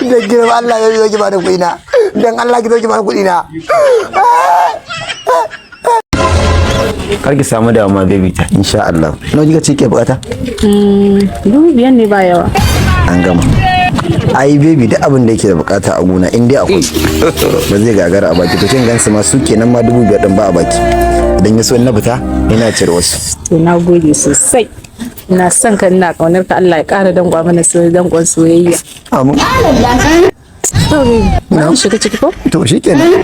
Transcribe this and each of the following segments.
da girma Allah ya zo ki bada kuɗi na, dan Allah ki zo ki bada kuɗi na. Kar ki samu damuwa baby ta. Insha Allah. Nawa kika ce ke bukata? 5,000 ne ba yawa. An gama. Ai baby duk abin da yake da bukata a gona in dai akwai ba zai gagara a baki. To kin gansu ma su kenan ma 5,000 din ba a baki. Idan ya so na fita ina cire wasu. To na gode sosai. Ina son ka, ina kaunar ka, Allah ya ƙara dankwa mana dankon soyayya. Amin. Na shiga ciki ko? To shikenan.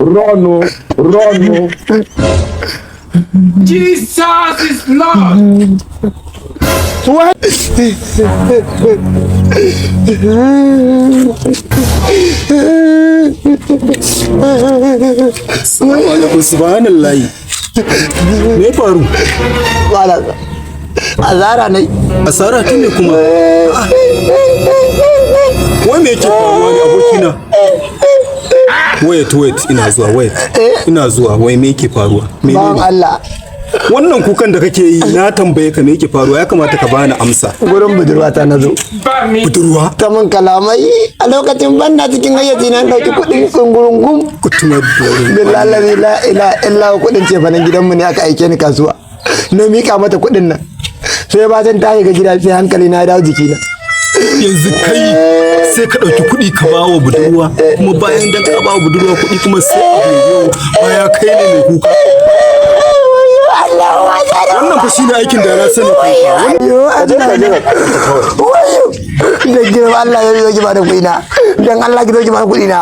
Rono. Jesus is Lord. What? Subhanallah. Me faru? Wala. Azara ne. Asara tun ne kuma. Wai me yake faruwa ne abokina? Wait, ina zuwa, wai me yake faruwa? Bawan Allah. Wannan kukan da kake yi na tambaye ka me yake faruwa, ya kamata ka bani amsa. Gurin budurwa ta nazo. Budurwa? Ta mun kalamai a lokacin banna cikin hayyaci na dauki kudin tsungurungum. Kutuma Billahi la ilaha illa kudin ce fanan gidanmu ne aka aike ni kasuwa. Na mika mata kudin nan. Sai ba zan tashi ga gida sai hankali na dawo jikina. yanzu kai sai ka ɗauki kuɗi ka ba wa budurwa, kuma bayan da ka ba wa budurwa kuɗi kuma sai abu yau baya kai ne mai kuka. Wannan fa shine aikin da na sani kuka. Da girma Allah ya zo ki ba da kuɗi na, dan Allah ki zo ki ba da kuɗi na.